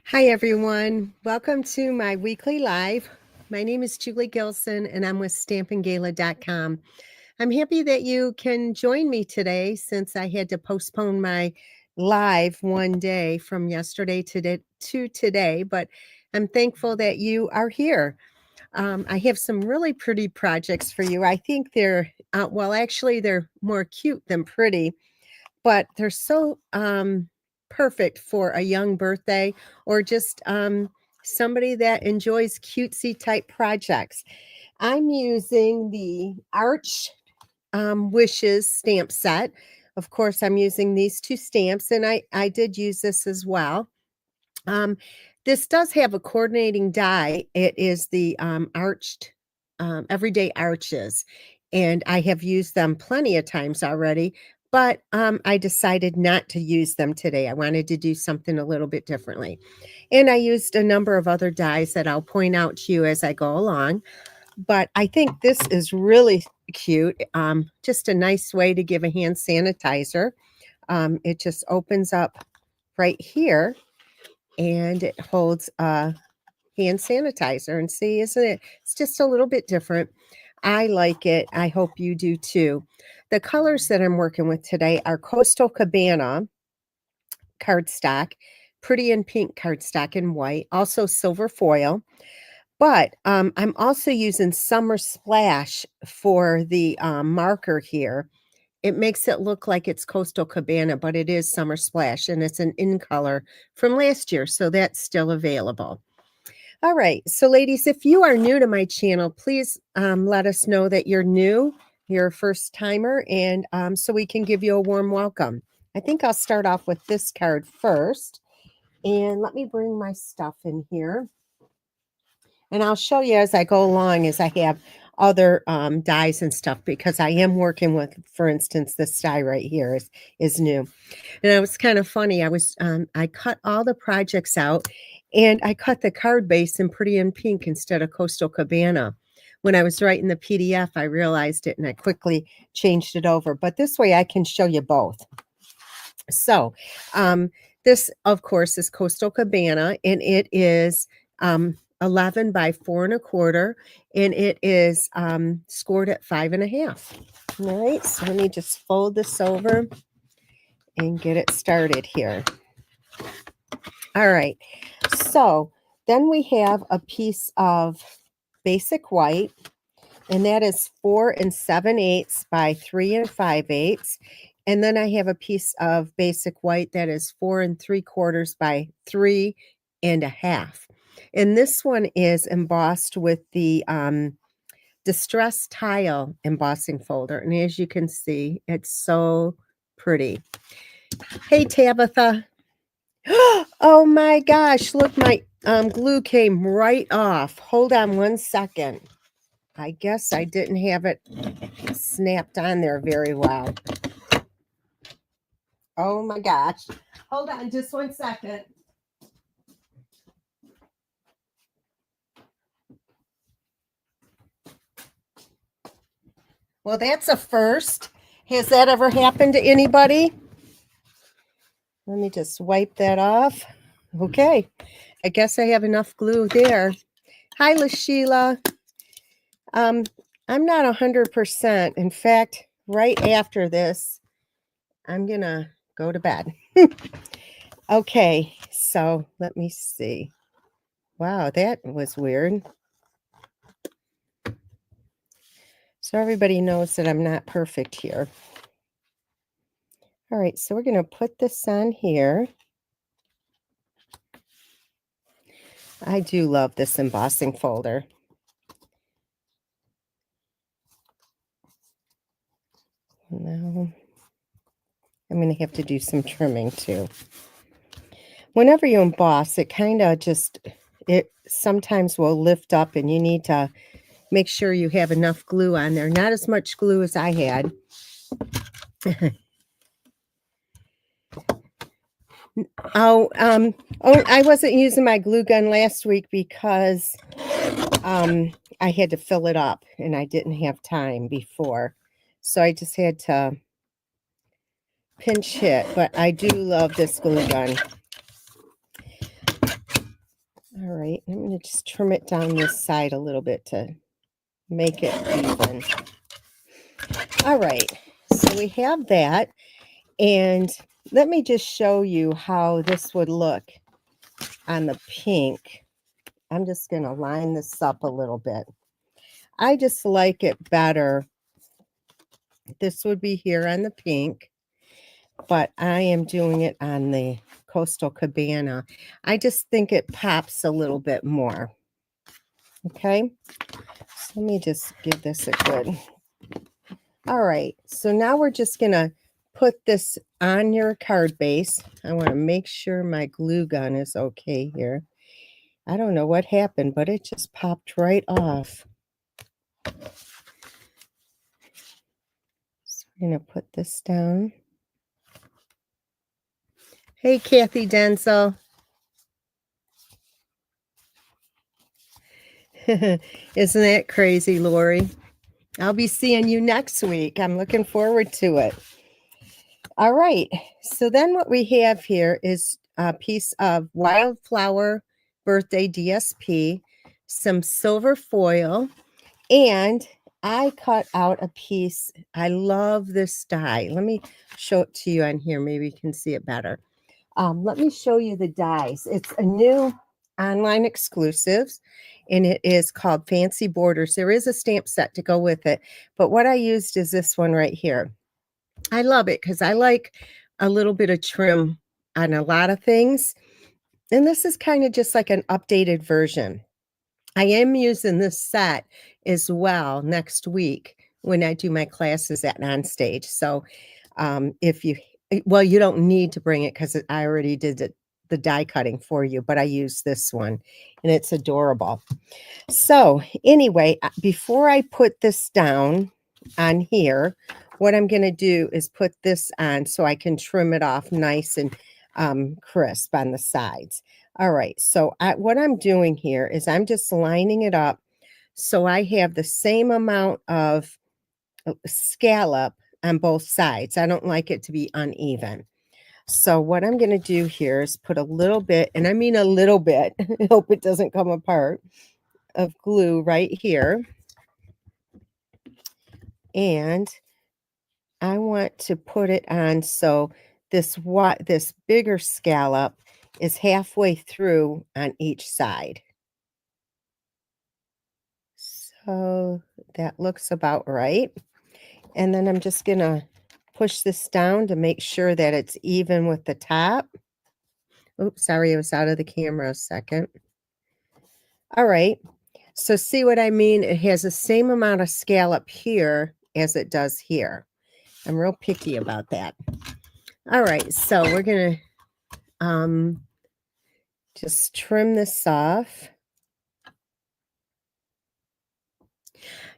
Hi, everyone. Welcome to my weekly live. My name is Julie Gilson, and I'm with stampinggala.com. I'm happy that you can join me today since I had to postpone my live one day from yesterday to today, but I'm thankful that you are here. I have some really pretty projects for you. I think they're, actually, they're more cute than pretty, but they're so perfect for a young birthday or just somebody that enjoys cutesy type projects. I'm using the Arch Wishes stamp set. Of course, I'm using these two stamps, and I did use this as well. Um, this does have a coordinating die. It is the arched everyday arches, and I have used them plenty of times already, but I decided not to use them today. I wanted to do something a little bit differently. And I used a number of other dies that I'll point out to you as I go along. But I think this is really cute. Just a nice way to give a hand sanitizer. It just opens up right here and it holds a hand sanitizer. And see, isn't it? It's just a little bit different. I like it. I hope you do too. The colors that I'm working with today are Coastal Cabana cardstock, pretty and pink cardstock and white, also silver foil. But I'm also using Summer Splash for the marker here. It makes it look like it's Coastal Cabana, but it is Summer Splash, and it's an in color from last year, so that's still available. All right, so ladies, if you are new to my channel, please let us know that you're new, you're a first timer, and so we can give you a warm welcome. I think I'll start off with this card first, and let me bring my stuff in here. And I'll show you as I go along as I have other dies and stuff, because I am working with, for instance, this die right here is new. And it was kind of funny. I cut all the projects out, and I cut the card base in Pretty in Pink instead of Coastal Cabana. When I was writing the PDF, I realized it and I quickly changed it over. But this way I can show you both. So this, of course, is Coastal Cabana, and it is 11 by 4 1/4, and it is scored at 5 1/2. All right, so let me just fold this over and get it started here. All right, so then we have a piece of basic white, and that is 4 7/8 by 3 5/8. And then I have a piece of basic white that is 4 3/4 by 3 1/2. And this one is embossed with the Distress Tile embossing folder. And as you can see, it's so pretty. Hey, Tabitha. Oh my gosh, look, my glue came right off. Hold on one second. I guess I didn't have it snapped on there very well. Oh my gosh. Hold on just one second. Well, that's a first. Has that ever happened to anybody? Let me just wipe that off. Okay. I guess I have enough glue there. Hi, LaSheila. I'm not 100%. In fact, right after this, I'm going to go to bed. Okay, so let me see. Wow, that was weird. So everybody knows that I'm not perfect here. All right, so we're going to put this on here. I do love this embossing folder. Now, I'm going to have to do some trimming too. Whenever you emboss, it kind of just, it sometimes will lift up, and you need to make sure you have enough glue on there. Not as much glue as I had. I wasn't using my glue gun last week because I had to fill it up, and I didn't have time before. So I just had to pinch hit, but I do love this glue gun. All right, I'm going to just trim it down this side a little bit to make it even. All right, so we have that, and let me just show you how this would look on the pink. I'm just going to line this up a little bit. I just like it better. This would be here on the pink, but I am doing it on the Coastal Cabana. I just think it pops a little bit more. Okay, so let me just give this a good. All right, so now we're just gonna put this on your card base. I want to make sure my glue gun is okay here. I don't know what happened, but it just popped right off. So we're gonna put this down. Hey, Kathy Denzel. Isn't that crazy, Lori? I'll be seeing you next week. I'm looking forward to it. All right. So then what we have here is a piece of Wildflower Birthday DSP, some silver foil, and I cut out a piece. I love this die. Let me show it to you on here. Maybe you can see it better. Let me show you the dies. It's a new online exclusives, and it is called Fancy Borders. There is a stamp set to go with it, but what I used is this one right here. I love it because I like a little bit of trim on a lot of things, and this is kind of just like an updated version. I am using this set as well next week when I do my classes at Onstage. So if you, well, you don't need to bring it because I already did the die cutting for you, but I use this one and it's adorable. So anyway, before I put this down on here, what I'm going to do is put this on so I can trim it off nice and crisp on the sides. All right, so what I'm doing here is I'm just lining it up so I have the same amount of scallop on both sides. I don't like it to be uneven. So what I'm going to do here is put a little bit, and I mean a little bit, I hope it doesn't come apart, of glue right here. And I want to put it on so this bigger scallop is halfway through on each side. So that looks about right. And then I'm just going to push this down to make sure that it's even with the top. Oops, sorry, I was out of the camera a second. All right. So see what I mean? It has the same amount of scallop here as it does here. I'm real picky about that. All right, so we're going to just trim this off.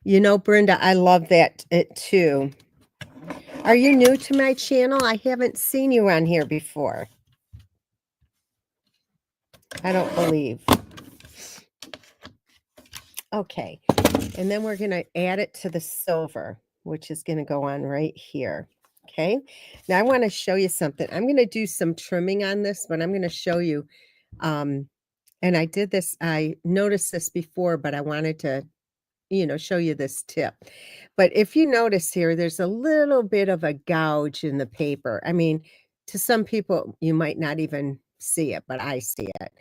You know, Brenda, I love that too. Are you new to my channel? I haven't seen you on here before. I don't believe. Okay, and then we're going to add it to the silver, which is going to go on right here. Okay, now I want to show you something. I'm going to do some trimming on this, but I'm going to show you. And I did this, I noticed this before, but I wanted to, show you this tip. But if you notice here, there's a little bit of a gouge in the paper. I mean, to some people, you might not even see it, but I see it.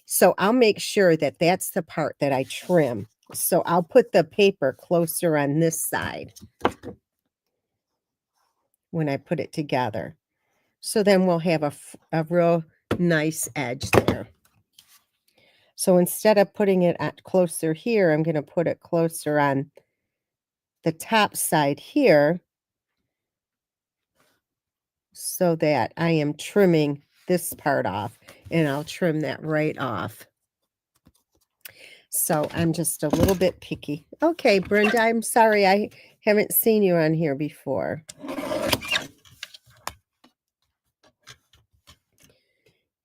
So I'll make sure that that's the part that I trim. So I'll put the paper closer on this side when I put it together. So then we'll have a real nice edge there. So instead of putting it closer here, I'm going to put it closer on the top side here so that I am trimming this part off, and I'll trim that right off. So I'm just a little bit picky. Okay, Brenda, I'm sorry I haven't seen you on here before.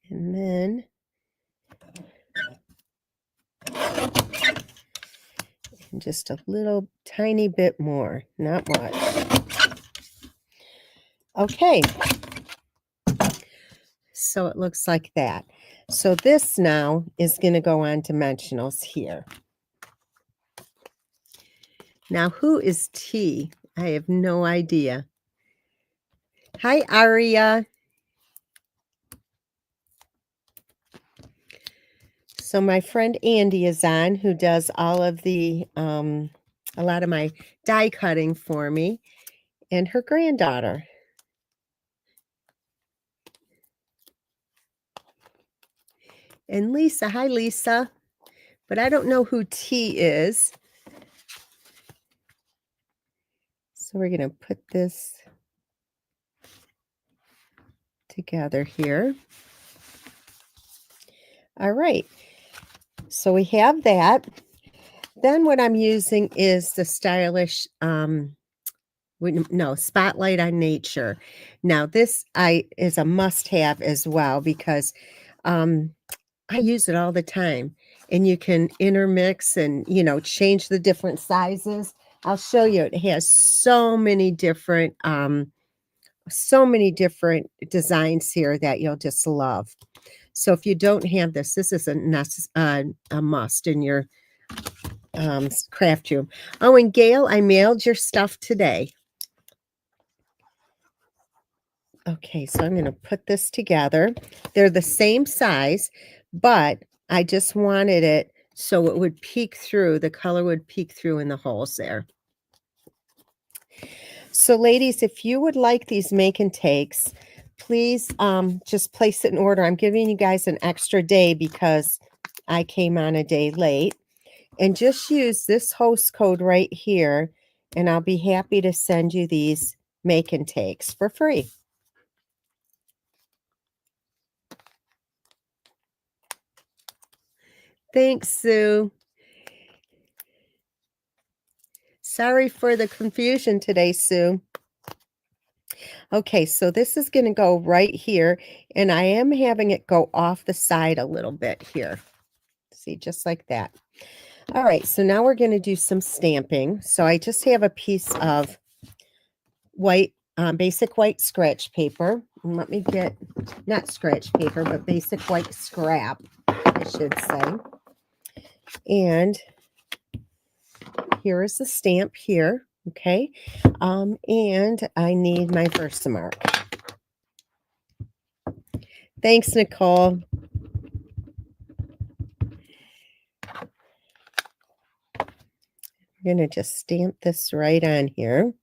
And then just a little tiny bit more, not much. Okay. So it looks like that. So this now is going to go on dimensionals here. Now, who is T? I have no idea. Hi, Aria. So my friend Andy is on, who does all of the, a lot of my die cutting for me, and her granddaughter. And Lisa. Hi, Lisa. But I don't know who T is. So we're going to put this together here. All right. So we have that. Then what I'm using is the stylish, Spotlight on Nature. Now this is a must-have as well because I use it all the time, and you can intermix and, change the different sizes. I'll show you. It has so many different designs here that you'll just love. So if you don't have this is a must in your craft room. Oh, and Gail, I mailed your stuff today. Okay, so I'm going to put this together. They're the same size, but I just wanted it so it would peek through, the color would peek through in the holes there. So ladies, if you would like these make and takes, please just place it in order. I'm giving you guys an extra day because I came on a day late. And just use this host code right here, and I'll be happy to send you these make and takes for free. Thanks, Sue. Sorry for the confusion today, Sue. Okay, so this is going to go right here, and I am having it go off the side a little bit here. See, just like that. All right, so now we're going to do some stamping. So I just have a piece of white, basic white scratch paper. And let me get, not scratch paper, but basic white scrap, I should say. And here is the stamp here, okay? And I need my Versamark. Thanks, Nicole. I'm going to just stamp this right on here.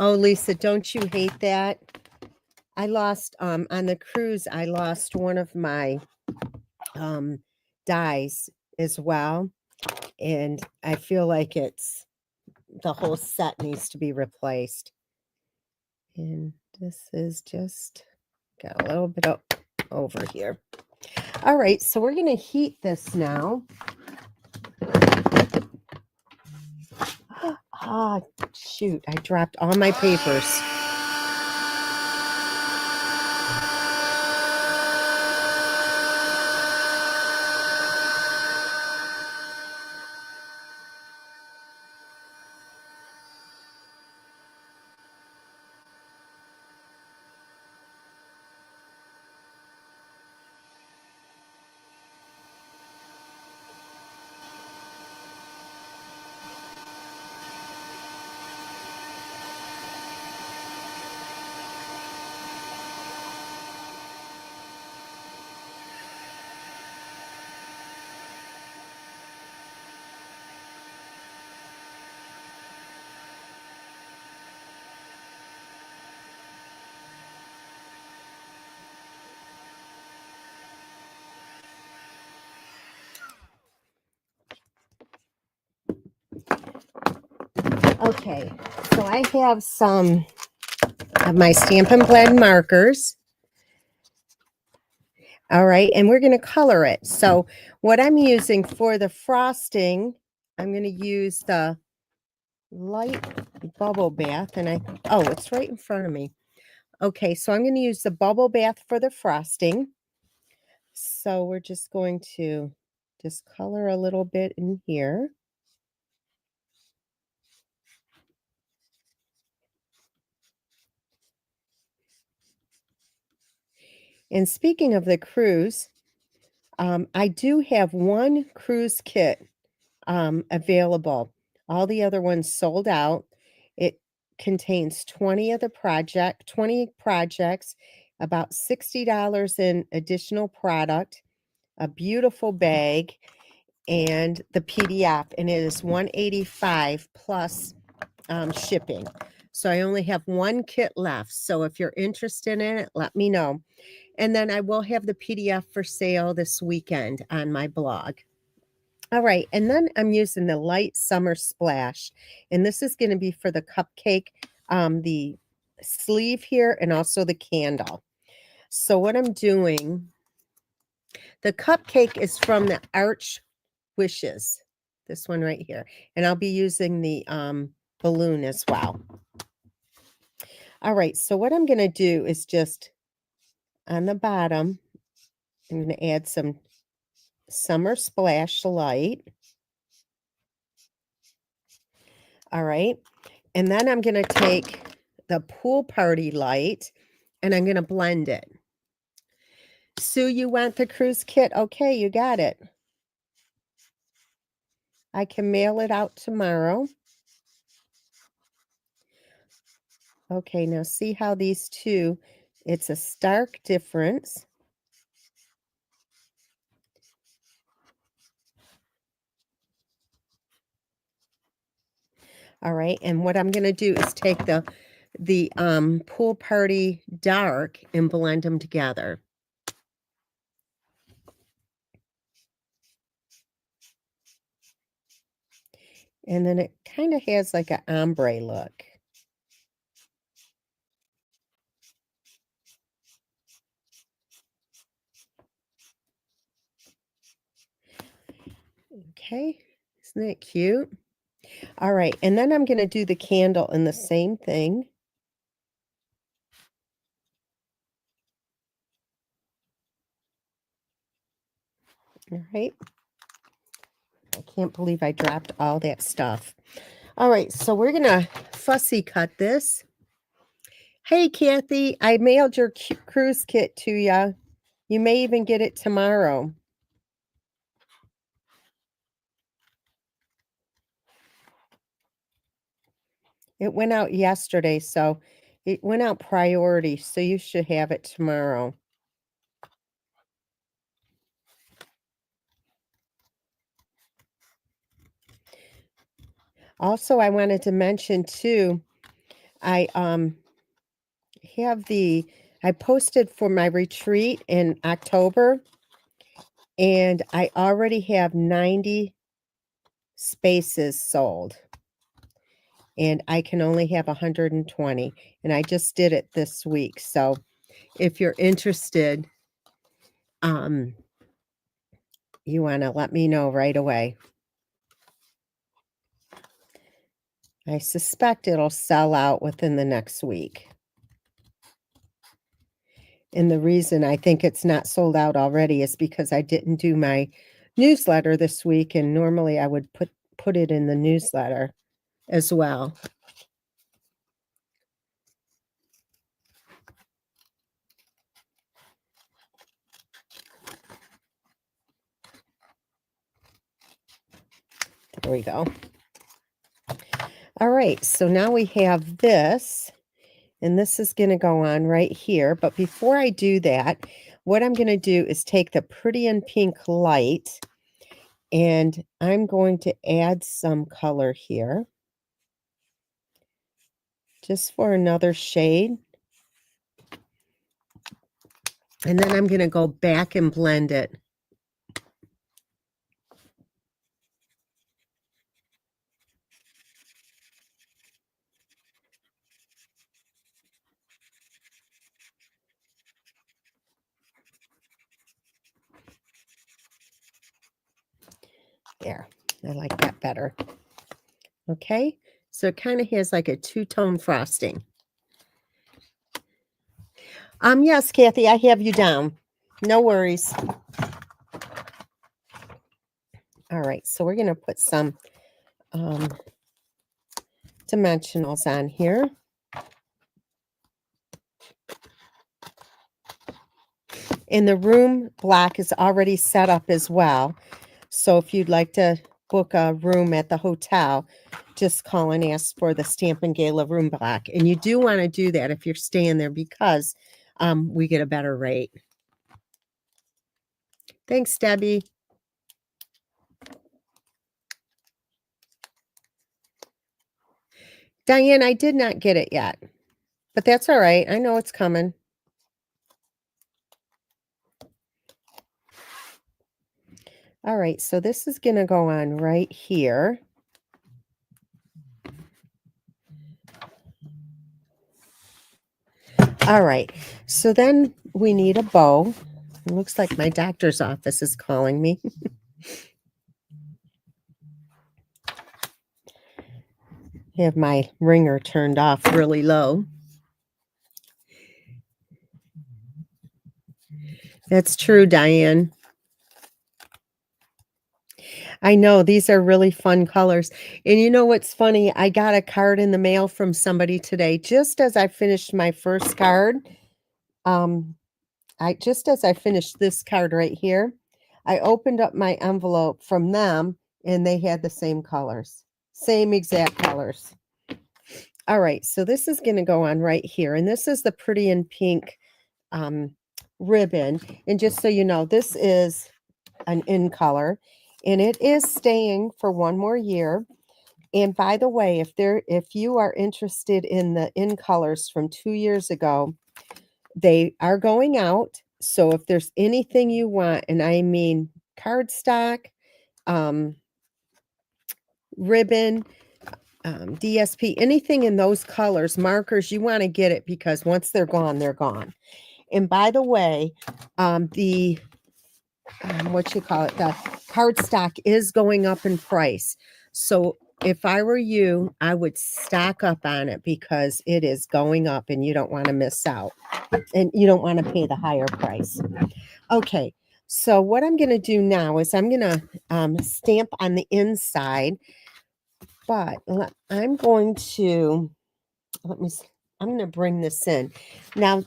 Oh, Lisa, don't you hate that? I lost, on the cruise, I lost one of my dies as well. And I feel like the whole set needs to be replaced. And this is just got a little bit over here. All right, so we're going to heat this now. Ah, shoot, I dropped all my papers. Okay, so I have some of my Stampin' Blend markers. All right, and we're going to color it. So what I'm using for the frosting, I'm going to use the light bubble bath. And it's right in front of me. Okay, so I'm going to use the bubble bath for the frosting. So we're just going to just color a little bit in here. And speaking of the cruise, I do have one cruise kit available. All the other ones sold out. It contains 20 projects, about $60 in additional product, a beautiful bag, and the PDF, and it is $185 plus shipping. So I only have one kit left. So if you're interested in it, let me know. And then I will have the PDF for sale this weekend on my blog. All right, and then I'm using the Light Summer Splash, and this is going to be for the cupcake, the sleeve here, and also the candle. So what I'm doing, the cupcake is from the Arch Wishes, this one right here, and I'll be using the balloon as well. All right, so what I'm going to do is just on the bottom, I'm going to add some Summer Splash Light. All right, and then I'm going to take the Pool Party Light and I'm going to blend it. Sue, you want the cruise kit? Okay, you got it. I can mail it out tomorrow. Okay, now see how these two, it's a stark difference. All right, and what I'm going to do is take the Pool Party Dark and blend them together. And then it kind of has like an ombre look. Okay, isn't that cute? All right, and then I'm going to do the candle in the same thing. All right. I can't believe I dropped all that stuff. All right, so we're going to fussy cut this. Hey, Kathy, I mailed your cruise kit to you. You may even get it tomorrow. It went out yesterday, so it went out priority, so you should have it tomorrow. Also, I wanted to mention too, I I posted for my retreat in October, and I already have 90 spaces sold. And I can only have 120, and I just did it this week. So if you're interested, you want to let me know right away. I suspect it'll sell out within the next week. And the reason I think it's not sold out already is because I didn't do my newsletter this week, and normally I would put it in the newsletter as well. There we go. All right, so now we have this, and this is going to go on right here. But before I do that, what I'm going to do is take the Pretty in Pink light, and I'm going to add some color here, just for another shade. And then I'm going to go back and blend it. There, I like that better. Okay, so it kind of has like a two-tone frosting. Yes, Kathy, I have you down. No worries. All right, so we're going to put some dimensionals on here. And the room block is already set up as well. So if you'd like to book a room at the hotel, just call and ask for the Stampin' Gala room block. And you do want to do that if you're staying there because we get a better rate. Thanks, Debbie. Diane, I did not get it yet, but that's all right. I know it's coming. All right, so this is going to go on right here. All right, so then we need a bow. It looks like my doctor's office is calling me. I have my ringer turned off really low. That's true, Diane. I know, these are really fun colors. And you know what's funny? I got a card in the mail from somebody today just as I finished my first card. Just as I finished this card right here, I opened up my envelope from them and they had the same colors. Same exact colors. All right, so this is going to go on right here. And this is the Pretty in Pink ribbon. And just so you know, this is an in color and it is staying for one more year. And by the way, if you are interested in the in colors from 2 years ago, they are going out. So if there's anything you want, and I mean cardstock, ribbon, DSP, anything in those colors, markers, you want to get it because once they're gone, they're gone. And by the way, the what you call it, the cardstock is going up in price. So if I were you, I would stock up on it because it is going up and you don't want to miss out. And you don't want to pay the higher price. Okay, so what I'm going to do now is I'm going to stamp on the inside, but I'm going to, I'm going to bring this in. Now,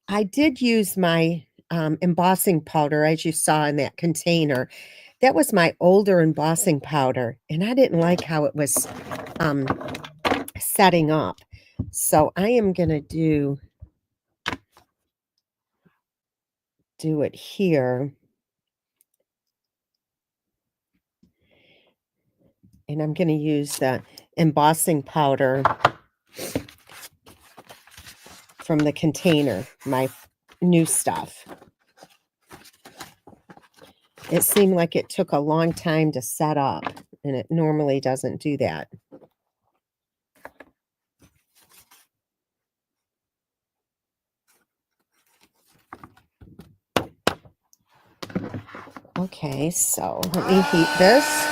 I did use my embossing powder, as you saw in that container. That was my older embossing powder, and I didn't like how it was setting up. So I am going to do it here. And I'm going to use the embossing powder from the container, my new stuff. It seemed like it took a long time to set up, and it normally doesn't do that. Okay, so let me heat this.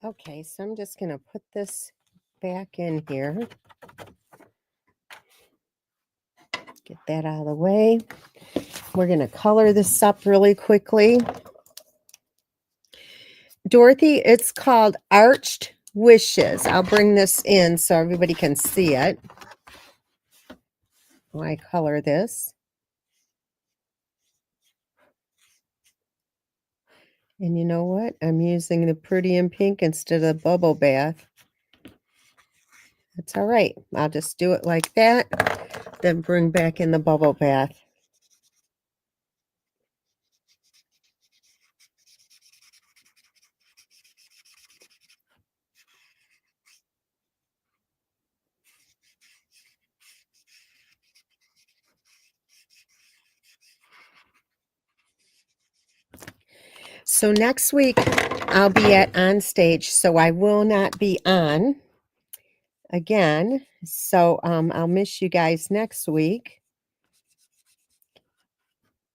Okay, so I'm just going to put this back in here. Get that out of the way. We're going to color this up really quickly. Dorothy, it's called Arched Wishes. I'll bring this in so everybody can see it. When I color this. And you know what? I'm using the Pretty in Pink instead of the bubble bath. That's all right. I'll just do it like that, then bring back in the bubble bath. So next week I'll be at On Stage, so I will not be on again. So I'll miss you guys next week,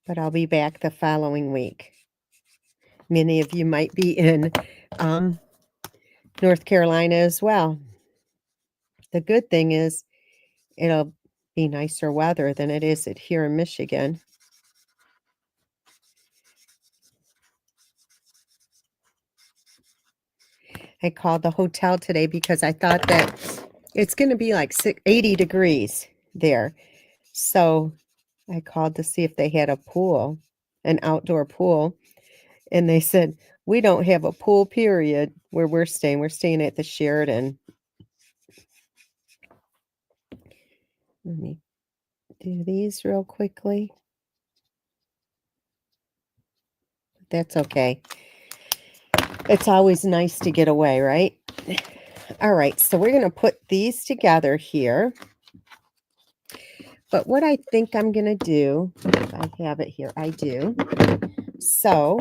but I'll be back the following week. Many of you might be in North Carolina as well. The good thing is it'll be nicer weather than it is here in Michigan. I called the hotel today because I thought that it's going to be like 80 degrees there. So I called to see if they had a pool, an outdoor pool. And they said, we don't have a pool, period, where we're staying. We're staying at the Sheridan. Let me do these real quickly. That's okay. It's always nice to get away, right? All right, so we're going to put these together here. But what I think I'm going to do, if I have it here, I do. So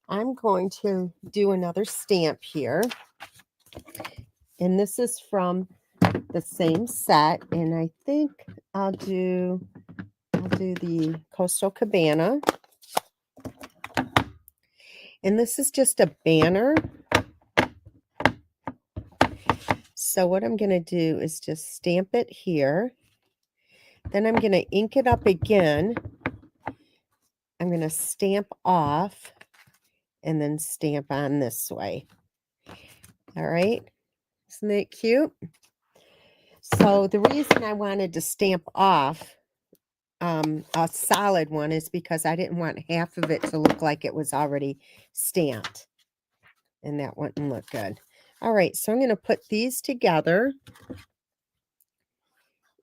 I'm going to do another stamp here. And this is from the same set. And I think I'll do the Coastal Cabana. And this is just a banner. So what I'm going to do is just stamp it here. Then I'm going to ink it up again. I'm going to stamp off and then stamp on this way. All right. Isn't that cute? So the reason I wanted to stamp off a solid one is because I didn't want half of it to look like it was already stamped. And that wouldn't look good. All right, so I'm going to put these together.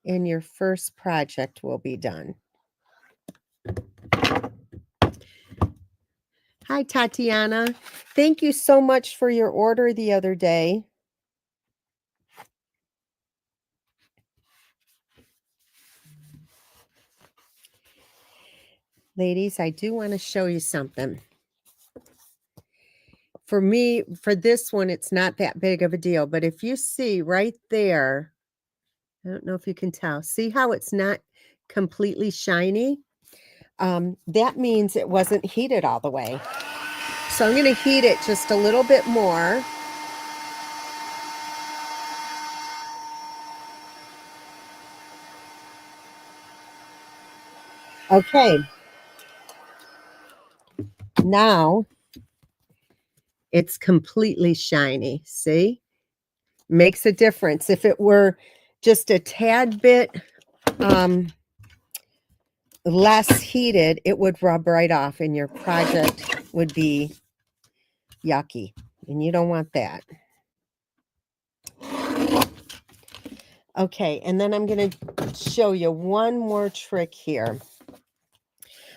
And your first project will be done. Hi, Tatiana. Thank you so much for your order the other day. Ladies, I do want to show you something. For me, for this one, it's not that big of a deal. But if you see right there, I don't know if you can tell. See how it's not completely shiny? That means it wasn't heated all the way. So I'm going to heat it just a little bit more. Okay. Now it's completely shiny. See? Makes a difference. If it were just a tad bit less heated, it would rub right off and your project would be yucky. And you don't want that. Okay, and then I'm going to show you one more trick here.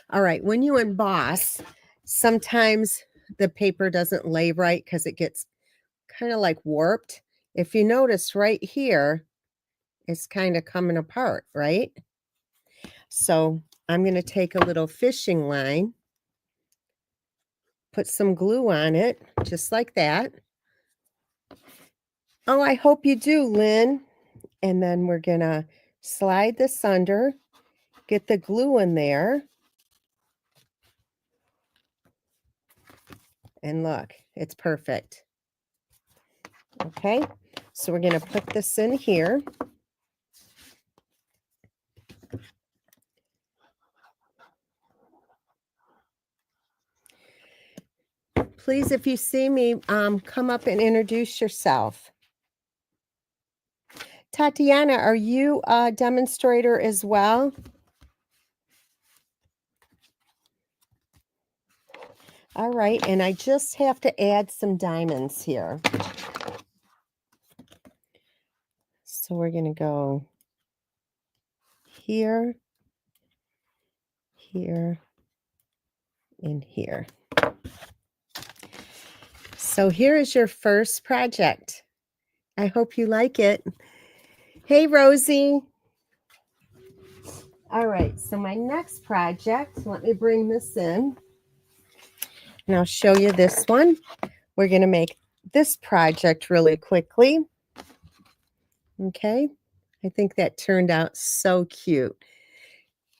All right, when you emboss, sometimes the paper doesn't lay right because it gets kind of like warped. If you notice right here, it's kind of coming apart, right? So I'm going to take a little fishing line, put some glue on it, just like that. Oh, I hope you do, Lynn. And then we're going to slide this under, get the glue in there. And look, it's perfect. Okay, so we're going to put this in here. Please, if you see me, come up and introduce yourself. Tatiana, are you a demonstrator as well? All right, and I just have to add some diamonds here. So we're going to go here, here, and here. So here is your first project. I hope you like it. Hey, Rosie. All right, so my next project, let me bring this in. And I'll show you this one. We're going to make this project really quickly. Okay. I think that turned out so cute.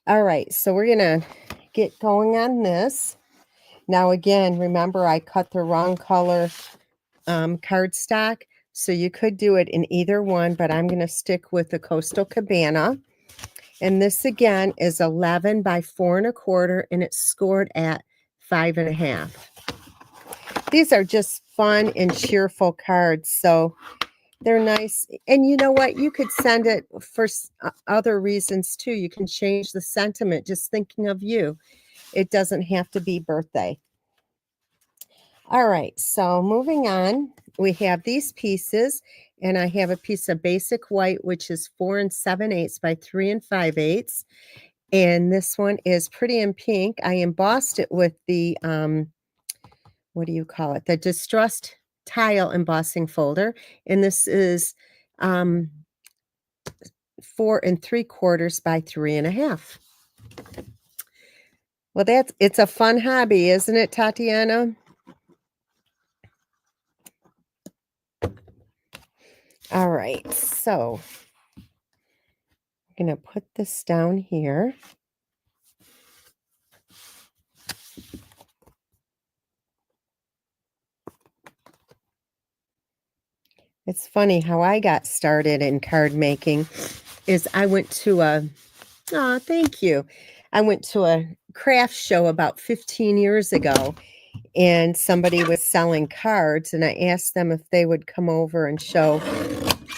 All right. So we're going to get going on this. Now, again, remember I cut the wrong color cardstock. So you could do it in either one, but I'm going to stick with the Coastal Cabana. And this again is 11 by 4 1/4, and it's scored at 5 1/2. These are just fun and cheerful cards, so they're nice. And you know what? You could send it for other reasons too. You can change the sentiment just thinking of you. It doesn't have to be birthday. All right, so moving on, we have these pieces, and I have a piece of basic white, which is 4 7/8 by 3 5/8. And this one is Pretty in Pink. I embossed it with the, what do you call it? The Distressed Tile embossing folder. And this is 4 3/4 by 3 1/2. Well, it's a fun hobby, isn't it, Tatiana? All right, so I'm going to put this down here. It's funny how I got started in card making is I went to thank you. I went to a craft show about 15 years ago, and somebody was selling cards, and I asked them if they would come over and show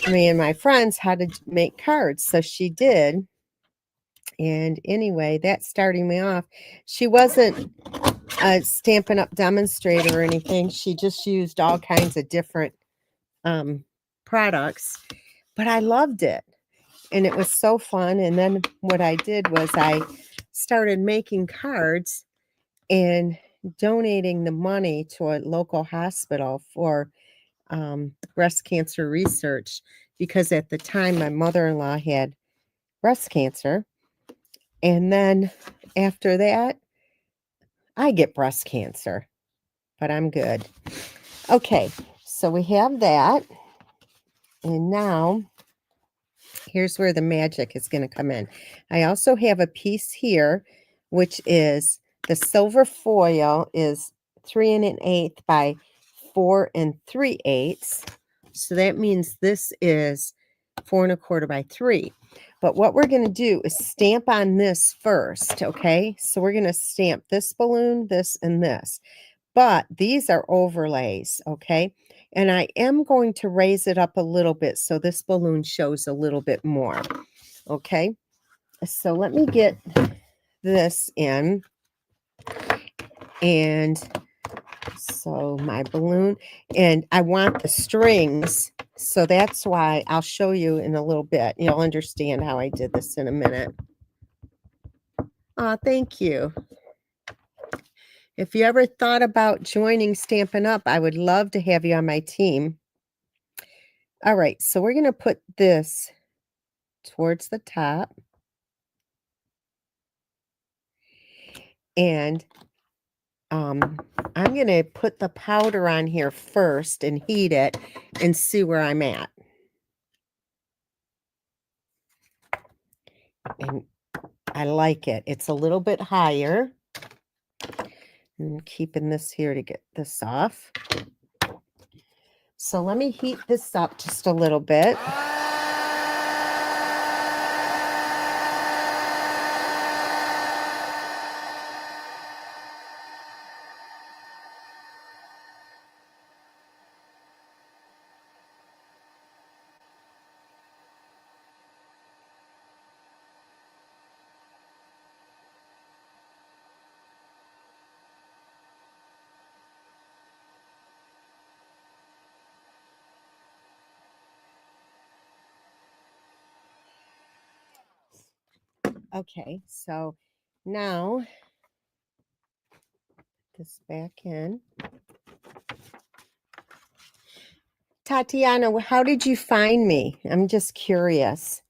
me and my friends how to make cards. So she did. And anyway, that started me off. She wasn't a Stampin' Up! Demonstrator or anything. She just used all kinds of different products, but I loved it. And it was so fun. And then what I did was I started making cards and donating the money to a local hospital for breast cancer research, because at the time my mother-in-law had breast cancer. And then after that, I get breast cancer, but I'm good. Okay, so we have that. And now here's where the magic is going to come in. I also have a piece here, which is the silver foil is 3 1/8 by 4 3/8. So that means this is 4 1/4 by 3. But what we're going to do is stamp on this first, okay? So we're going to stamp this balloon, this, and this. But these are overlays, okay? And I am going to raise it up a little bit so this balloon shows a little bit more, okay? So let me get this in. And so my balloon, and I want the strings, so that's why I'll show you in a little bit. You'll understand how I did this in a minute. Oh, thank you. If you ever thought about joining Stampin' Up, I would love to have you on my team. All right, so we're going to put this towards the top. And I'm going to put the powder on here first and heat it and see where I'm at. And I like it. It's a little bit higher. I'm keeping this here to get this off. So let me heat this up just a little bit. Okay, so now this back in. Tatiana, how did you find me? I'm just curious.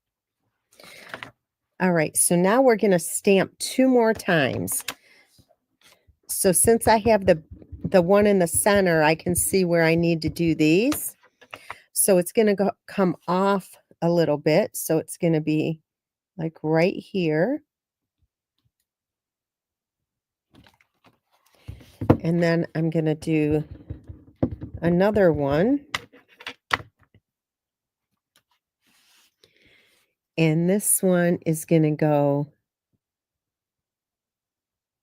All right, so now we're going to stamp 2 more times. So since I have the the one in the center, I can see where I need to do these. So it's going to come off a little bit. So it's going to be like right here. And then I'm going to do another one. And this one is going to go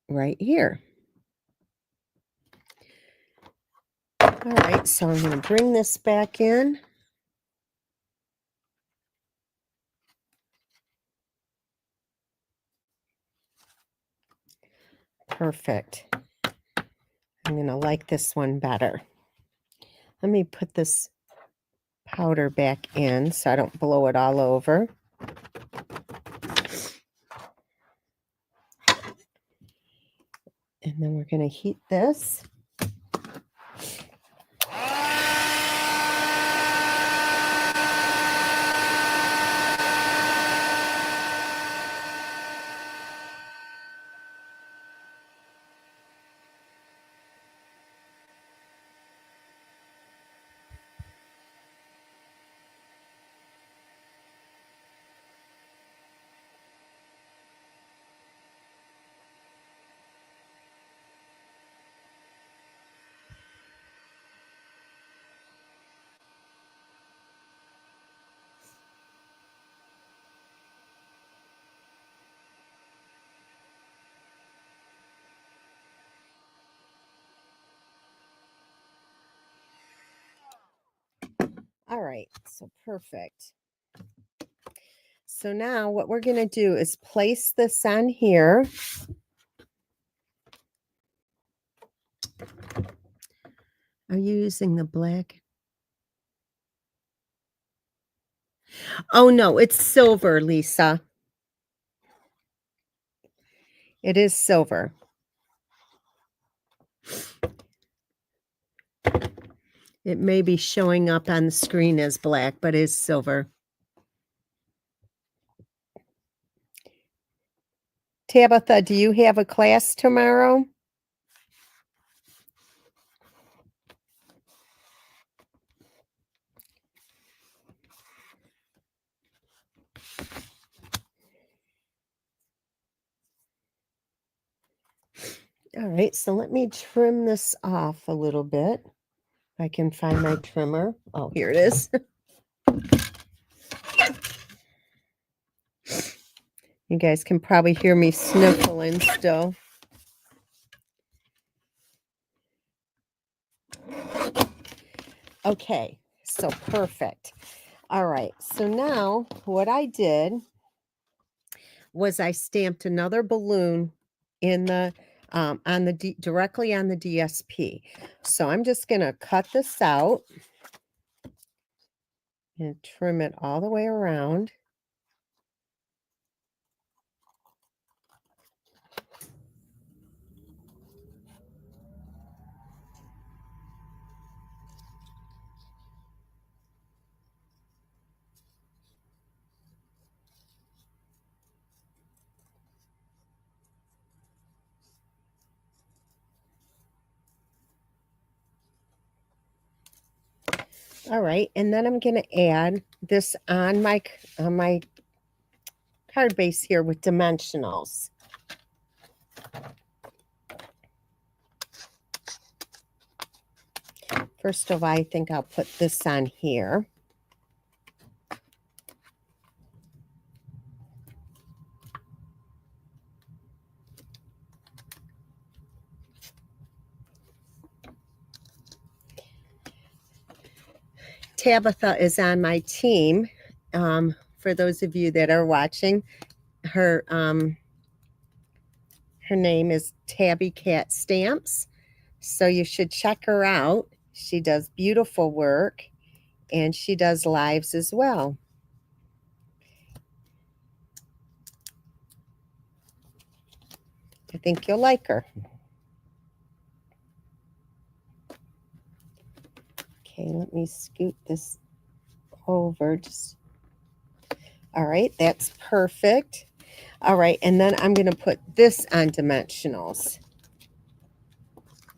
right here. All right, so I'm going to bring this back in. Perfect. I'm going to like this one better. Let me put this powder back in so I don't blow it all over. And then we're going to heat this. All right, so perfect. So now what we're going to do is place this on here. Are you using the black? Oh, no, it's silver, Lisa. It is silver. It may be showing up on the screen as black, but it's silver. Tabitha, do you have a class tomorrow? All right, so let me trim this off a little bit. If I can find my trimmer. Oh, here it is. You guys can probably hear me sniffling still. Okay, so perfect. All right, so now what I did was I stamped another balloon in the directly on the DSP. So I'm just going to cut this out and trim it all the way around. All right, and then I'm going to add this on my card base here with dimensionals. First of all, I think I'll put this on here. Tabitha is on my team. For those of you that are watching, her name is Tabby Cat Stamps. So you should check her out. She does beautiful work and she does lives as well. I think you'll like her. Okay, let me scoot this over. All right, that's perfect. All right, and then I'm going to put this on dimensionals.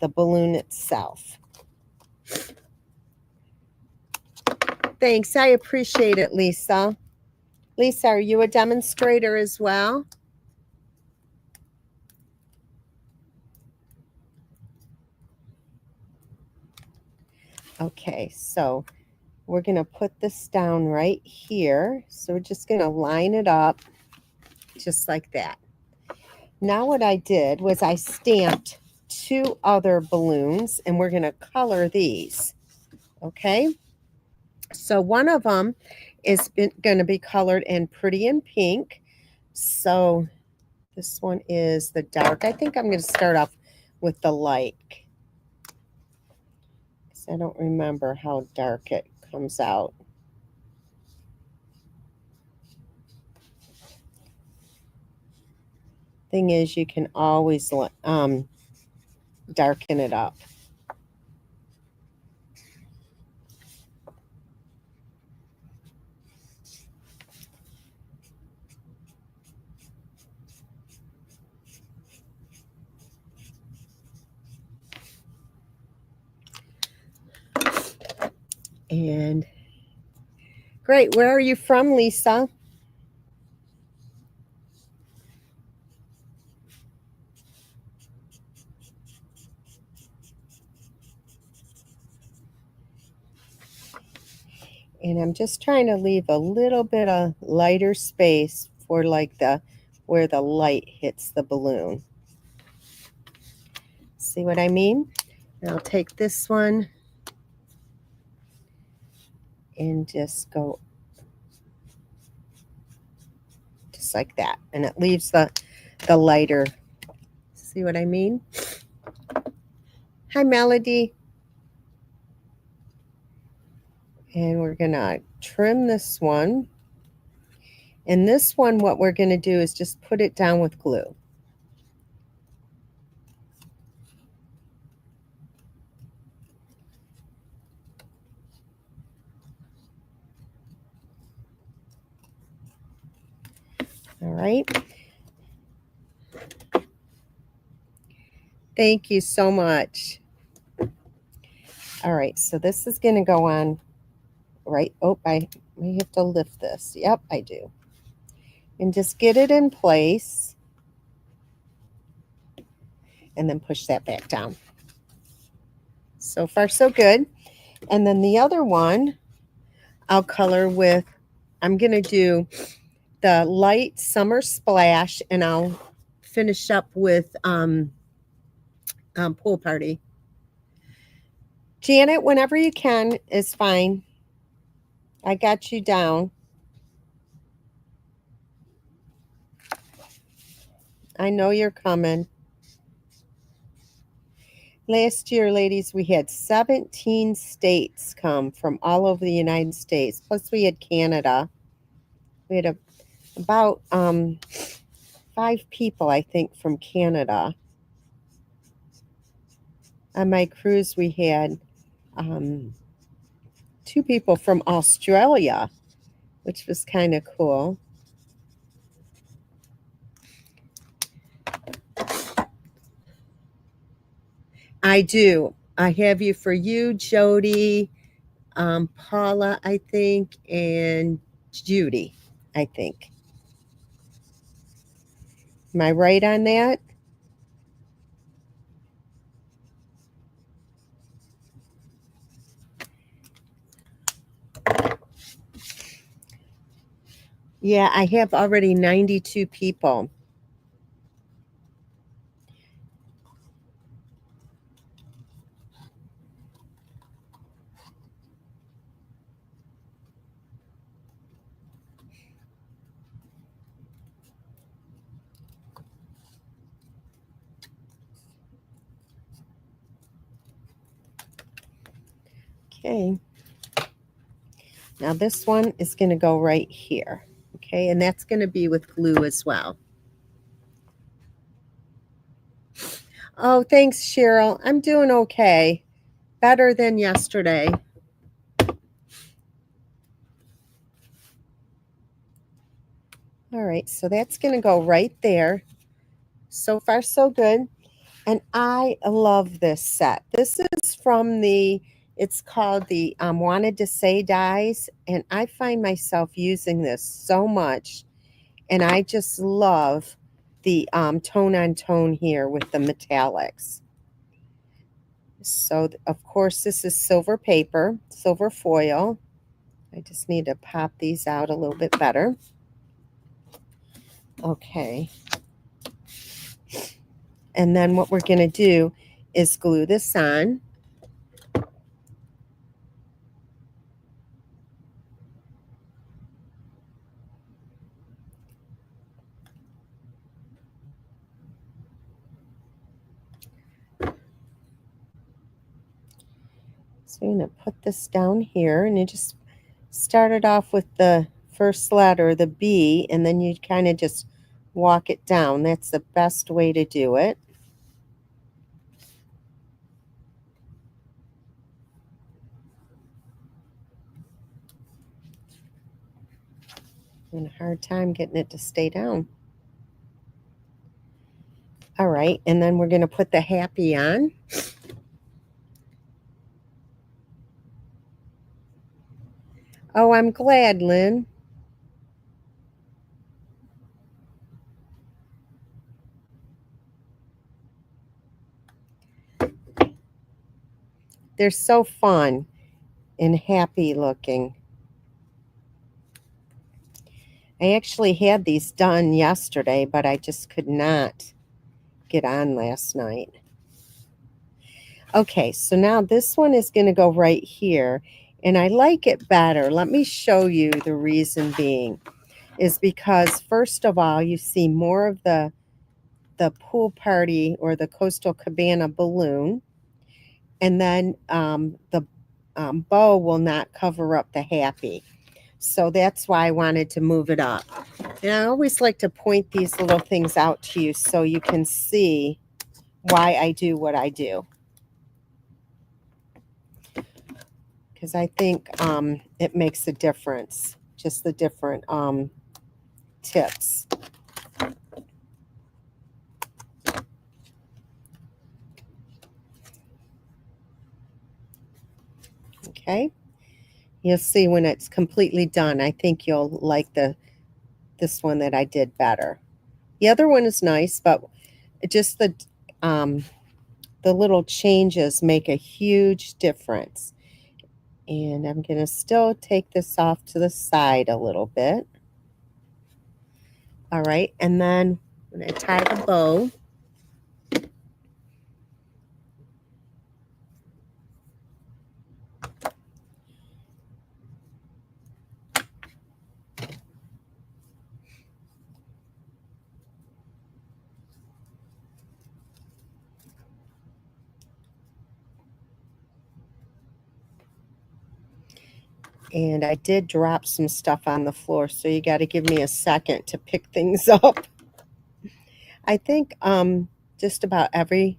the balloon itself. Thanks. I appreciate it, Lisa. Lisa, are you a demonstrator as well? Okay, so we're going to put this down right here. So we're just going to line it up just like that. Now what I did was I stamped 2 other balloons, and we're going to color these. Okay, so one of them is going to be colored in Pretty in Pink. So this one is the dark. I think I'm going to start off with the light. I don't remember how dark it comes out. Thing is, you can always darken it up. And great. Where are you from, Lisa? And I'm just trying to leave a little bit of lighter space for like where the light hits the balloon. See what I mean? And I'll take this one and just go just like that. And it leaves the lighter. See what I mean? Hi, Melody. And we're going to trim this one. And this one, what we're going to do is just put it down with glue. All right. Thank you so much. All right, so this is going to go on right. Oh, I may have to lift this. Yep, I do. And just get it in place. And then push that back down. So far, so good. And then the other one, I'll color with, I'm going to do the light summer splash, and I'll finish up with pool party. Janet, whenever you can is fine. I got you down. I know you're coming. Last year, ladies, we had 17 states come from all over the United States. Plus, we had Canada. We had about 5 people, I think, from Canada. On my cruise, we had 2 people from Australia, which was kind of cool. I do. I have you for you, Jody, Paula, I think, and Judy, I think. Am I right on that? Yeah, I have already 92 people. Okay. Now this one is going to go right here. Okay, and that's going to be with glue as well. Oh, thanks, Cheryl. I'm doing okay. Better than yesterday. All right, so that's going to go right there. So far, so good. And I love this set. This is from it's called the Wanted to Say dies. And I find myself using this so much. And I just love the tone on tone here with the metallics. So, of course, this is silver paper, silver foil. I just need to pop these out a little bit better. Okay. And then what we're going to do is glue this on. So I'm going to put this down here, and you just start it off with the first letter, the B, and then you kind of just walk it down. That's the best way to do it. I'm having a hard time getting it to stay down. All right, and then we're going to put the happy on. Oh, I'm glad, Lynn. They're so fun and happy looking. I actually had these done yesterday, but I just could not get on last night. Okay, so now this one is going to go right here, and I like it better. Let me show you the reason being is because, first of all, you see more of the pool party or the Coastal Cabana balloon, and then the bow will not cover up the happy. So that's why I wanted to move it up. And I always like to point these little things out to you so you can see why I do what I do. Because I think it makes a difference, just the different tips. Okay, you'll see when it's completely done. I think you'll like this one that I did better. The other one is nice, but just the little changes make a huge difference. And I'm going to still take this off to the side a little bit. All right, and then I'm going to tie the bow. And I did drop some stuff on the floor, so you got to give me a second to pick things up. I think just about every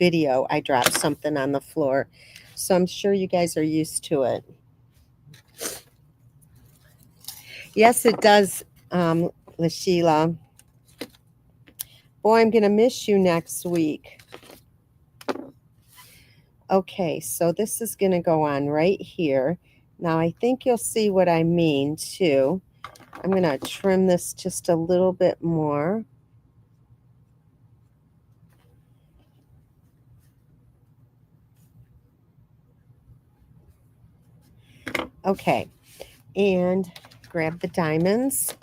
video I drop something on the floor, so I'm sure you guys are used to it. Yes, it does, LaSheila. Boy, I'm going to miss you next week. Okay, so this is going to go on right here. Now, I think you'll see what I mean, too. I'm going to trim this just a little bit more. Okay, and grab the diamonds.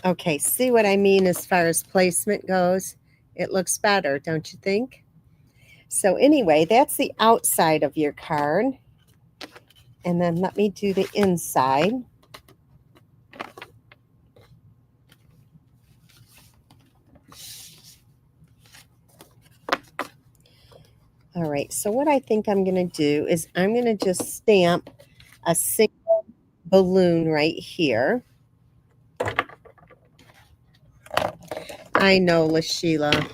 Okay, see what I mean as far as placement goes? It looks better, don't you think? So anyway, that's the outside of your card. And then let me do the inside. All right, so what I think I'm going to do is I'm going to just stamp a single balloon right here. I know, LaSheila.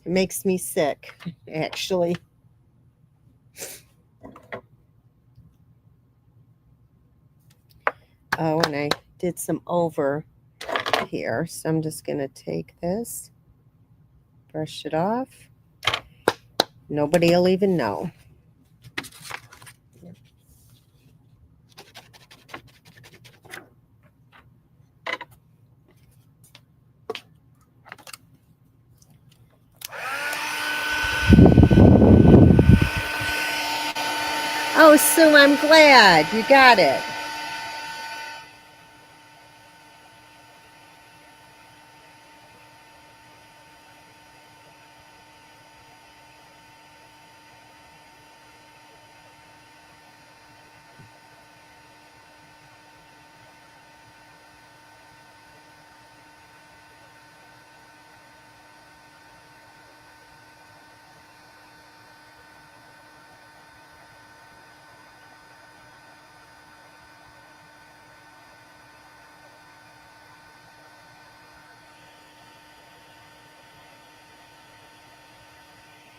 It makes me sick, actually. Oh, and I did some over here, so I'm just going to take this, brush it off. Nobody will even know. Oh, Sue, I'm glad you got it.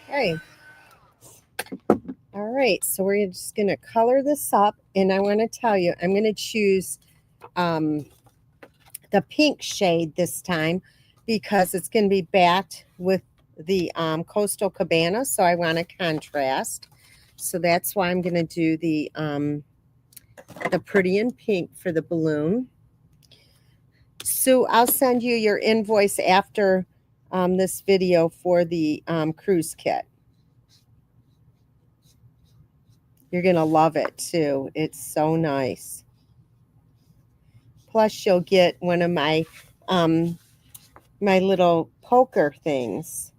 Hey. All right, so we're just going to color this up, and I want to tell you, I'm going to choose the pink shade this time because it's going to be backed with the Coastal Cabana, so I want a contrast. So that's why I'm going to do the pretty in pink for the balloon. Sue, I'll send you your invoice after this video for the cruise kit. You're going to love it too. It's so nice. Plus, you'll get one of my my little poker things.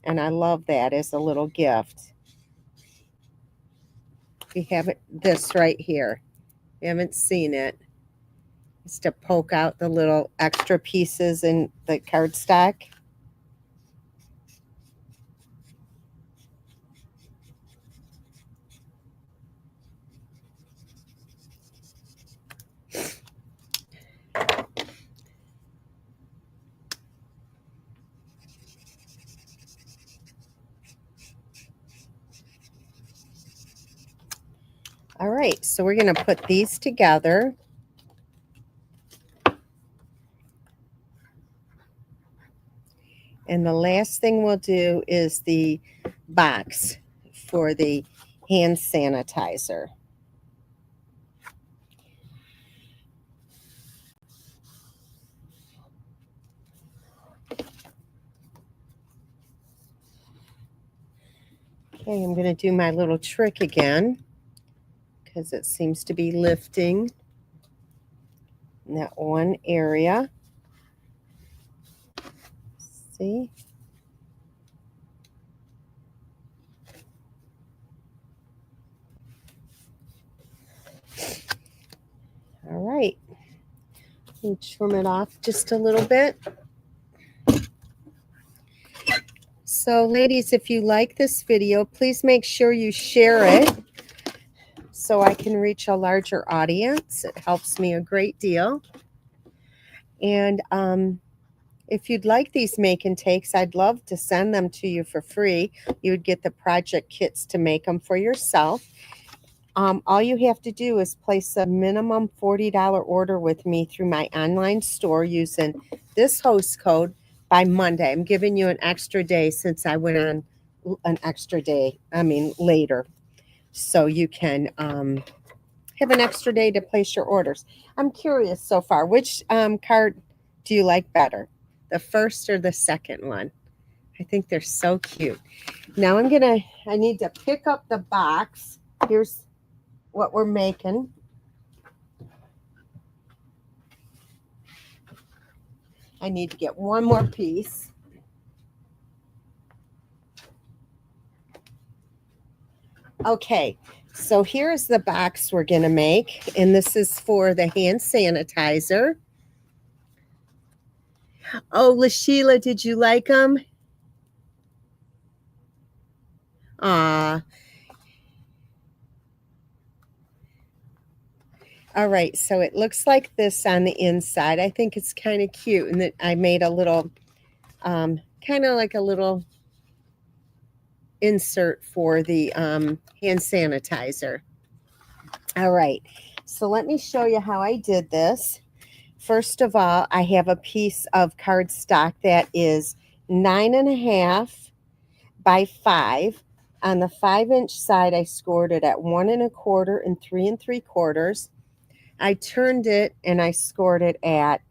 And I love that as a little gift. We have this right here. You haven't seen it. It's to poke out the little extra pieces in the cardstock. All right, so we're going to put these together. And the last thing we'll do is the box for the hand sanitizer. Okay, I'm going to do my little trick again because it seems to be lifting in that one area. See? All right. And trim it off just a little bit. So, ladies, if you like this video, please make sure you share it so I can reach a larger audience. It helps me a great deal. And if you'd like these make and takes, I'd love to send them to you for free. You would get the project kits to make them for yourself. All you have to do is place a minimum $40 order with me through my online store using this host code by Monday. I'm giving you an extra day since I went on an extra day, later. So you can have an extra day to place your orders. I'm curious so far, which card do you like better? The first or the second one? I think they're so cute. Now I need to pick up the box. Here's what we're making. I need to get one more piece. Okay, so here's the box we're going to make, and this is for the hand sanitizer. Oh, LaSheila, did you like them? Ah. All right, so it looks like this on the inside. I think it's kind of cute, and that I made a little kind of like a little insert for the hand sanitizer. All right, so let me show you how I did this. First of all, I have a piece of cardstock that is 9.5 by 5. On the 5-inch side, I scored it at 1 1/4 and 3 3/4. I turned it and I scored it at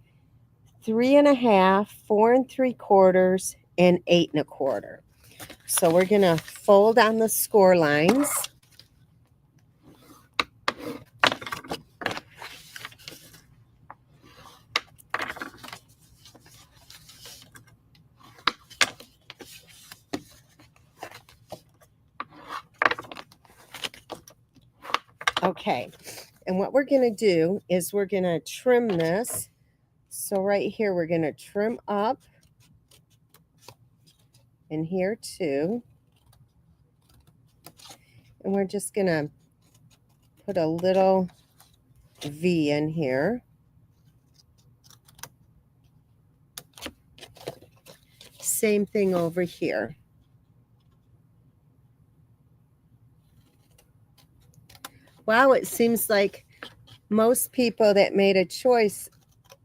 3.5, 4 3/4, and 8 1/4. So we're going to fold on the score lines. Okay, and what we're going to do is we're going to trim this. So right here, we're going to trim up, and here too. And we're just going to put a little V in here. Same thing over here. Wow, it seems like most people that made a choice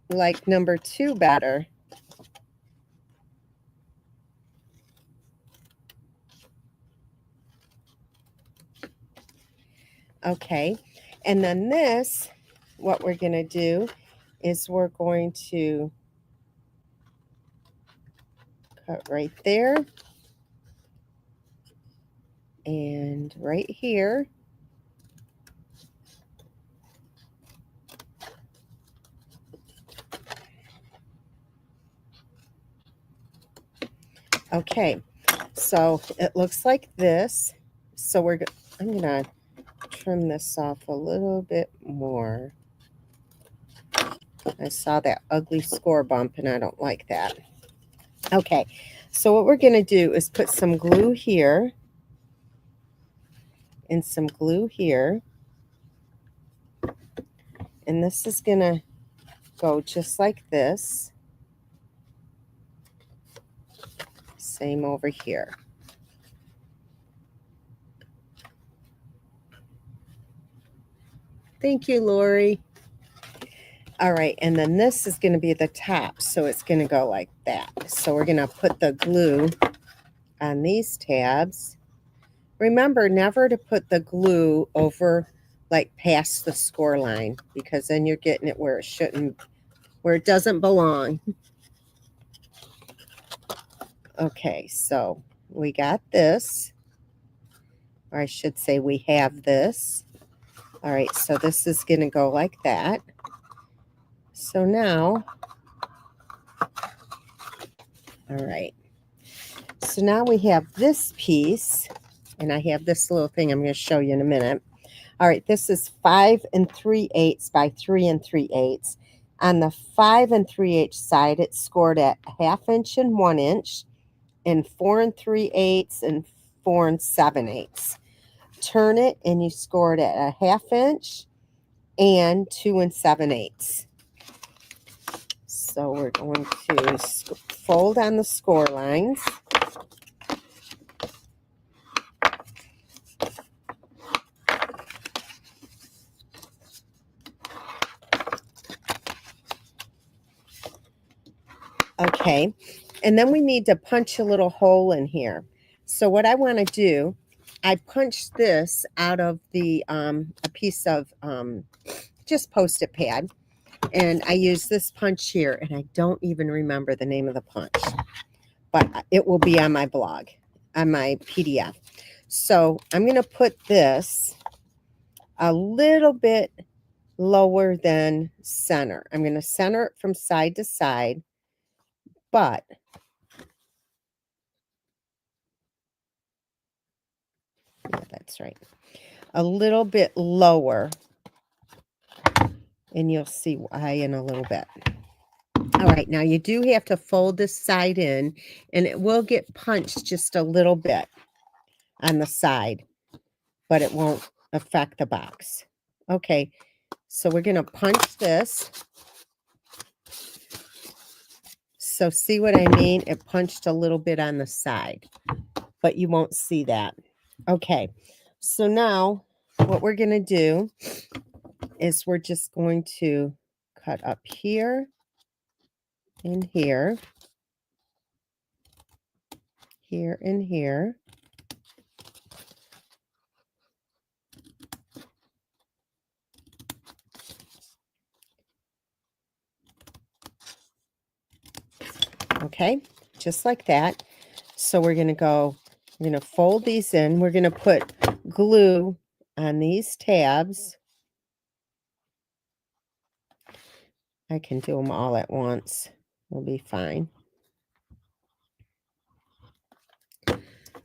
like number 2 better. Okay, and then this, what we're going to do is we're going to cut right there and right here. Okay, so it looks like this. So I'm going to trim this off a little bit more. I saw that ugly score bump and I don't like that. Okay, so what we're going to do is put some glue here and some glue here. And this is going to go just like this. Same over here. Thank you, Lori. All right, and then this is going to be the top, so it's going to go like that. So we're going to put the glue on these tabs. Remember never to put the glue over, like past the score line, because then you're getting it where it shouldn't, where it doesn't belong. Okay, so we got this, or I should say we have this. All right, so this is going to go like that. So now, all right, so now we have this piece, and I have this little thing I'm going to show you in a minute. All right, this is 5 3/8 by 3 3/8. On the 5 3/8 side, it's scored at 1/2 inch and 1 inch, and 4 3/8 and 4 7/8. Turn it, and you score it at 1/2 inch and 2 7/8. So we're going to fold on the score lines. Okay, and then we need to punch a little hole in here. So what I want to do, I punched this out of the a piece of just Post-it pad, and I use this punch here, and I don't even remember the name of the punch, but it will be on my blog, on my PDF. So I'm going to put this a little bit lower than center. I'm going to center it from side to side, but yeah, that's right, a little bit lower, and you'll see why in a little bit. All right, now you do have to fold this side in, and it will get punched just a little bit on the side, but it won't affect the box. Okay, so we're going to punch this So see what I mean? It punched a little bit on the side, but you won't see that. Okay, so now what we're going to do is we're just going to cut up here and here, here and here. Okay, just like that. So we're going to fold these in. We're going to put glue on these tabs. I can do them all at once. We'll be fine.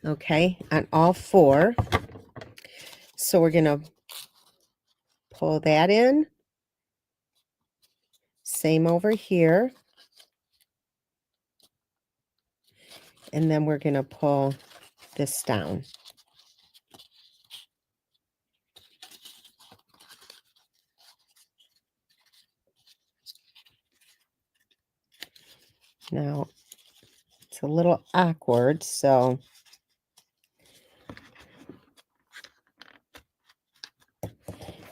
Okay, on all four. So we're going to pull that in. Same over here. And then we're going to pull this down. Now, it's a little awkward, so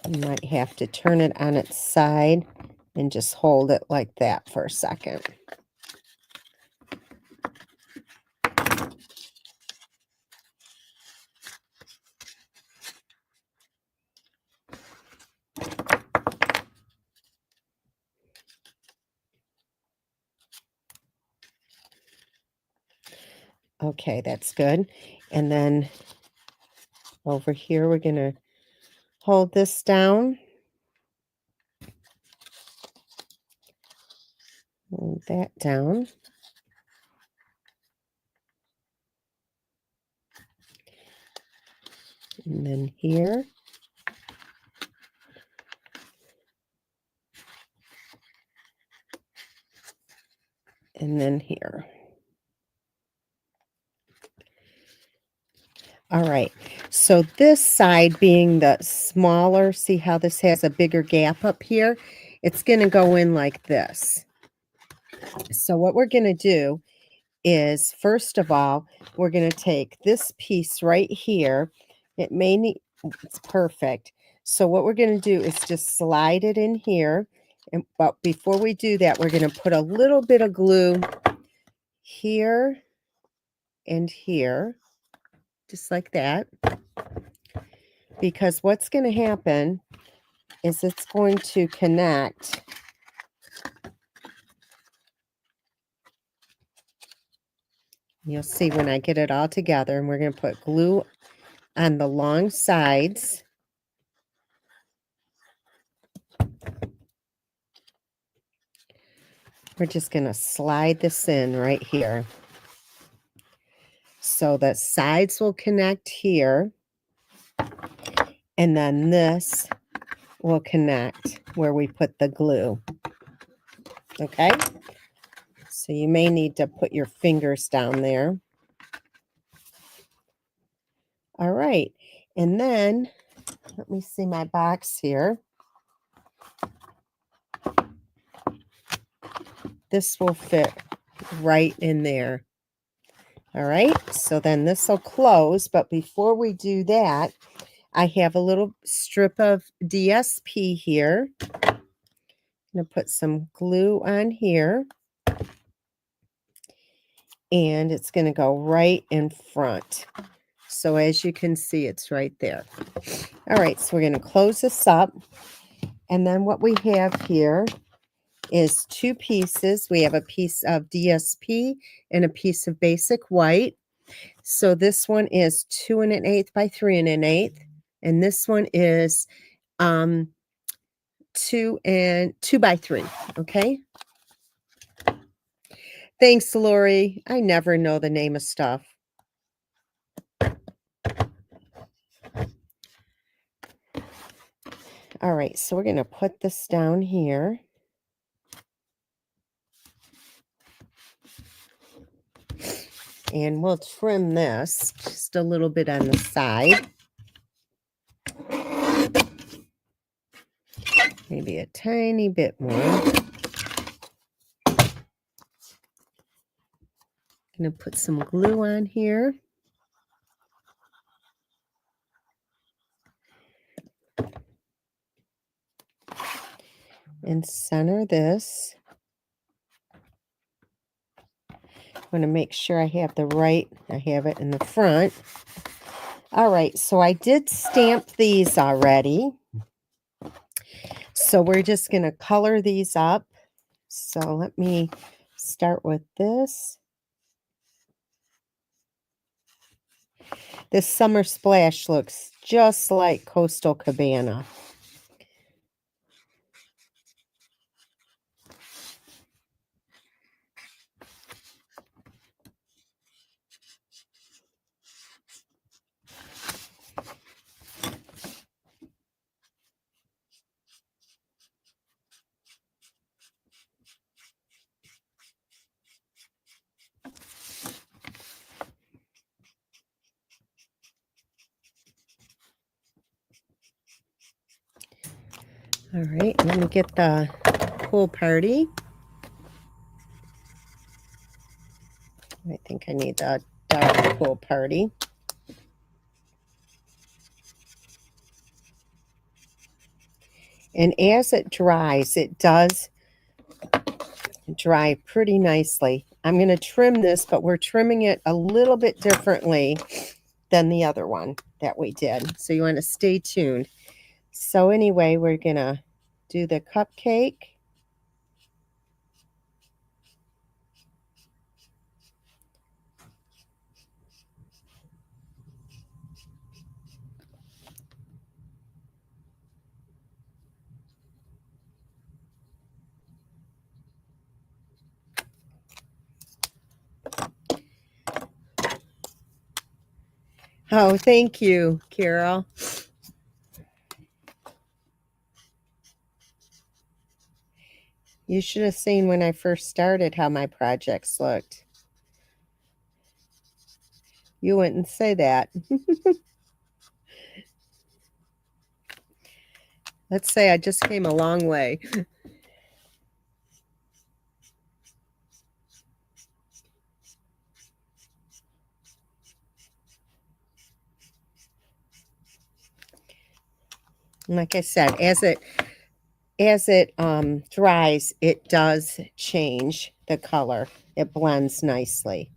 you might have to turn it on its side and just hold it like that for a second. Okay, that's good. And then over here, we're going to hold this down. Hold that down. And then here. And then here. All right, so this side being the smaller, see how this has a bigger gap up here? It's going to go in like this. So what we're going to do is, first of all, we're going to take this piece right here. It may need, it's perfect. So what we're going to do is just slide it in here. But before we do that, we're going to put a little bit of glue here and here, just like that. Because what's going to happen is it's going to connect. You'll see when I get it all together, and we're going to put glue on the long sides. We're just going to slide this in right here. So the sides will connect here. And then this will connect where we put the glue. Okay? So you may need to put your fingers down there. All right. And then, let me see my box here. This will fit right in there. All right. So then this will close. But before we do that, I have a little strip of DSP here. I'm going to put some glue on here. And it's going to go right in front. So as you can see, it's right there. All right, so we're going to close this up. And then what we have here is two pieces. We have a piece of DSP and a piece of basic white. So this one is 2 1/8 by 3 1/8. And this one is 2 by 3. Okay. Thanks, Lori. I never know the name of stuff. All right, so we're going to put this down here. And we'll trim this just a little bit on the side. Maybe a tiny bit more. I'm going to put some glue on here. And center this. I'm going to make sure I have I have it in the front. All right, so I did stamp these already. So we're just going to color these up. So let me start with this. This summer splash looks just like Coastal Cabana. All right, let me get the pool party. I think I need the dark pool party. And as it dries, it does dry pretty nicely. I'm going to trim this, but we're trimming it a little bit differently than the other one that we did. So you want to stay tuned. So anyway, we're going to do the cupcake. Oh, thank you, Carol. You should have seen when I first started how my projects looked. You wouldn't say that. Let's say I just came a long way. Like I said, as it dries, it does change the color. It blends nicely.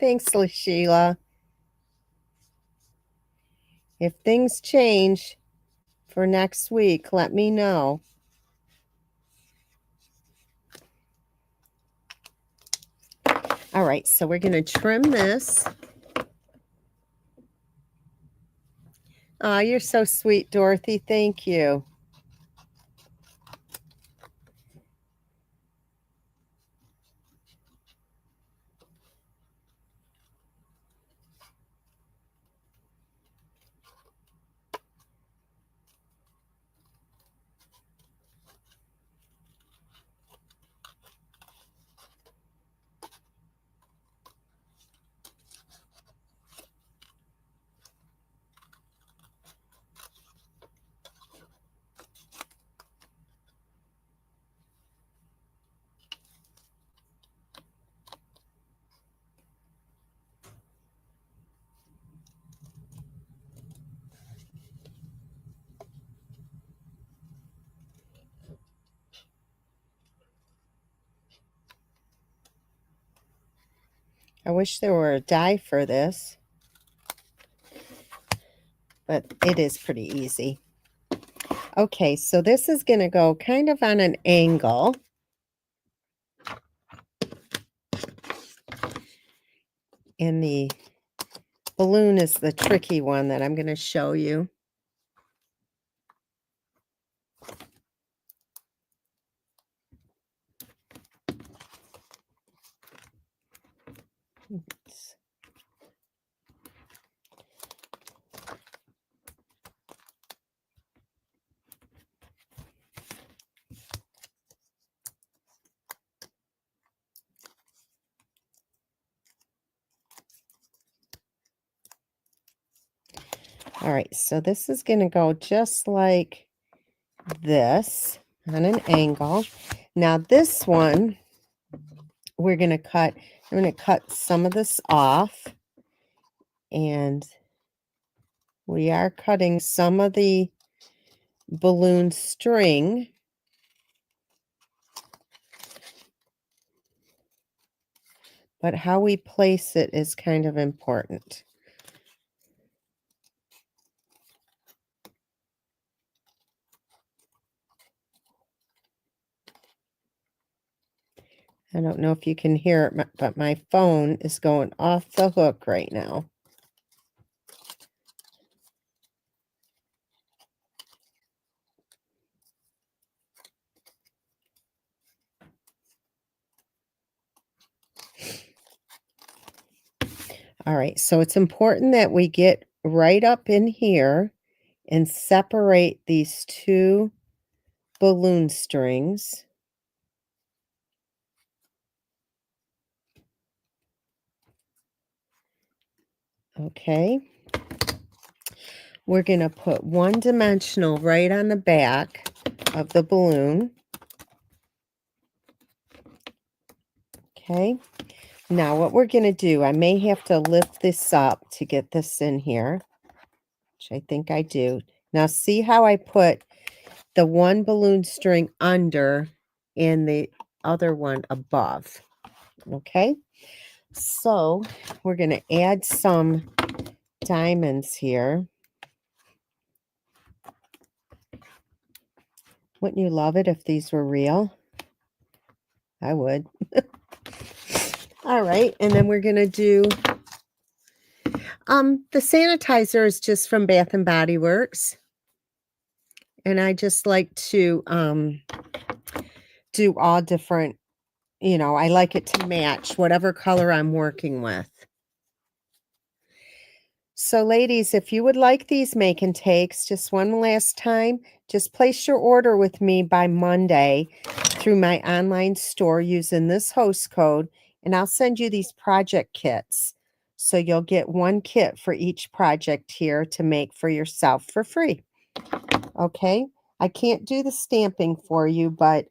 Thanks, Sheila. If things change for next week, let me know. All right, so we're going to trim this. Oh, you're so sweet, Dorothy. Thank you. I wish there were a die for this, but it is pretty easy. Okay, so this is going to go kind of on an angle. And the balloon is the tricky one that I'm going to show you. Oops. All right, so this is going to go just like this on an angle. Now this one, we're going to cut, I'm going to cut some of this off, and we are cutting some of the balloon string. But how we place it is kind of important. I don't know if you can hear it, but my phone is going off the hook right now. All right, so it's important that we get right up in here and separate these two balloon strings. Okay. We're going to put one dimensional right on the back of the balloon. Okay. Now what we're going to do, I may have to lift this up to get this in here, which I think I do. Now see how I put the one balloon string under and the other one above. Okay. So we're going to add some diamonds here. Wouldn't you love it if these were real? I would. All right, and then we're going to do the sanitizer is just from Bath and Body Works. And I just like to do all different, you know, I like it to match whatever color I'm working with. So ladies, if you would like these make and takes, just one last time, just place your order with me by Monday through my online store using this host code, and I'll send you these project kits. So you'll get one kit for each project here to make for yourself for free. Okay, I can't do the stamping for you, but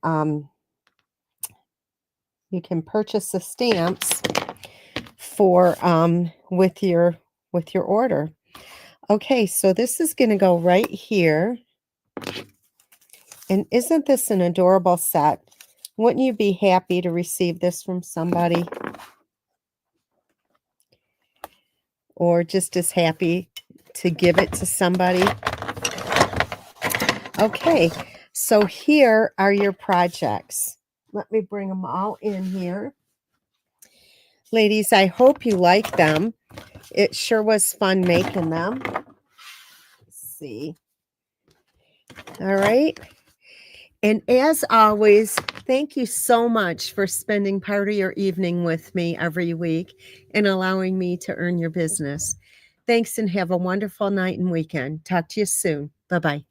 you can purchase the stamps for with your order. Okay, so this is going to go right here. And isn't this an adorable set? Wouldn't you be happy to receive this from somebody? Or just as happy to give it to somebody? Okay, so here are your projects. Let me bring them all in here. Ladies, I hope you like them. It sure was fun making them. Let's see. All right. And as always, thank you so much for spending part of your evening with me every week and allowing me to earn your business. Thanks, and have a wonderful night and weekend. Talk to you soon. Bye-bye.